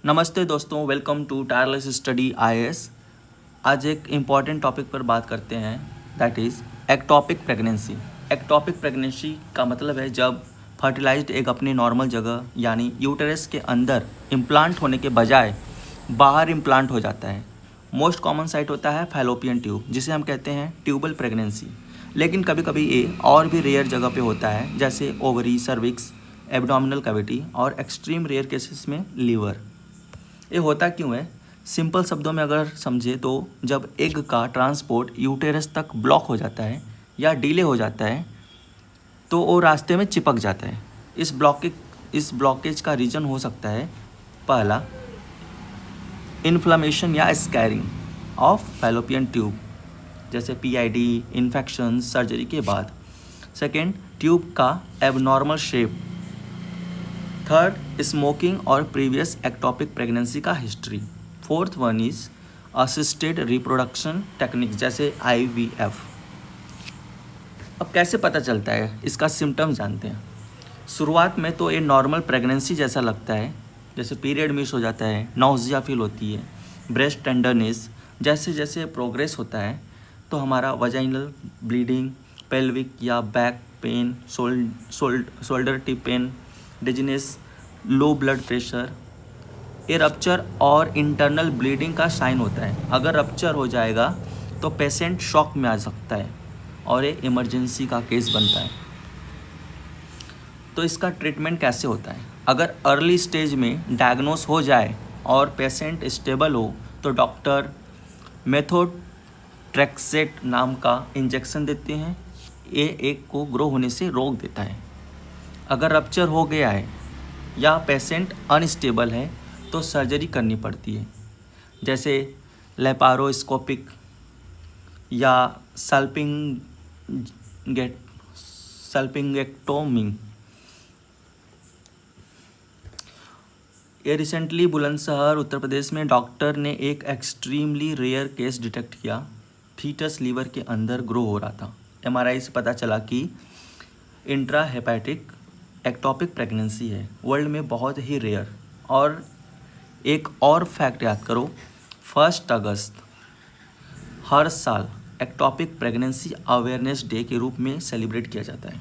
नमस्ते दोस्तों, welcome to tireless study IAS. आज एक इम्पॉर्टेंट टॉपिक पर बात करते हैं, that is ectopic pregnancy. Ectopic pregnancy का मतलब है जब फर्टिलाइज्ड एग अपनी नॉर्मल जगह यानी यूटेरस के अंदर इम्प्लांट होने के बजाय बाहर इम्प्लांट हो जाता है। मोस्ट कॉमन साइट होता है फैलोपियन ट्यूब, जिसे हम कहते हैं ट्यूबल प्रेगनेंसी। लेकिन कभी कभी ये और भी रेयर जगह पे होता है, जैसे ओवरी, सर्विक्स, एब्डोमिनल कैविटी और एक्सट्रीम रेयर केसेस में लीवर। ये होता क्यों है? सिंपल शब्दों में अगर समझे तो जब एग का ट्रांसपोर्ट यूटेरस तक ब्लॉक हो जाता है या डिले हो जाता है तो वो रास्ते में चिपक जाता है। इस ब्लॉकेज का रीज़न हो सकता है, पहला, इन्फ्लामेशन या स्कैरिंग ऑफ फैलोपियन ट्यूब, जैसे पीआईडी, इन्फेक्शन, सर्जरी के बाद। सेकेंड, ट्यूब का एबनॉर्मल शेप। थर्ड, स्मोकिंग और प्रीवियस एक्टोपिक प्रेगनेंसी का history. Fourth one is assisted reproduction technique, जैसे IVF। अब कैसे पता चलता है, इसका सिम्टम्स जानते हैं। शुरुआत में तो ये नॉर्मल प्रेगनेंसी जैसा लगता है, जैसे पीरियड मिस हो जाता है, नौजिया फील होती है, ब्रेस्ट टेंडरनेस। जैसे जैसे प्रोग्रेस होता है तो हमारा वजाइनल ब्लीडिंग, पेल्विक या back pain, shoulder tip pain, dizziness, low blood pressure, ये रप्चर और इंटरनल ब्लीडिंग का साइन होता है। अगर रप्चर हो जाएगा तो पेशेंट शॉक में आ सकता है और ये इमरजेंसी का केस बनता है। तो इसका ट्रीटमेंट कैसे होता है? अगर अर्ली स्टेज में डायग्नोस हो जाए और पेशेंट स्टेबल हो तो डॉक्टर मेथोट्रेक्सेट नाम का इंजेक्शन देते हैं। ये एग को ग्रो होने से रोक देता है। अगर रप्चर हो गया है या पेशेंट अनस्टेबल है तो सर्जरी करनी पड़ती है, जैसे लेपारोस्कोपिक या सल्पिंगेक्टोमी। ये रिसेंटली बुलंदशहर उत्तर प्रदेश में डॉक्टर ने एक एक्सट्रीमली रेयर केस डिटेक्ट किया। फीटस लीवर के अंदर ग्रो हो रहा था। MRI से पता चला कि इंट्रा हेपेटिक एक्टोपिक प्रेगनेंसी है, वर्ल्ड में बहुत ही रेयर। और एक और फैक्ट याद करो, 1 अगस्त हर साल एक्टोपिक प्रेगनेंसी अवेयरनेस डे के रूप में सेलिब्रेट किया जाता है।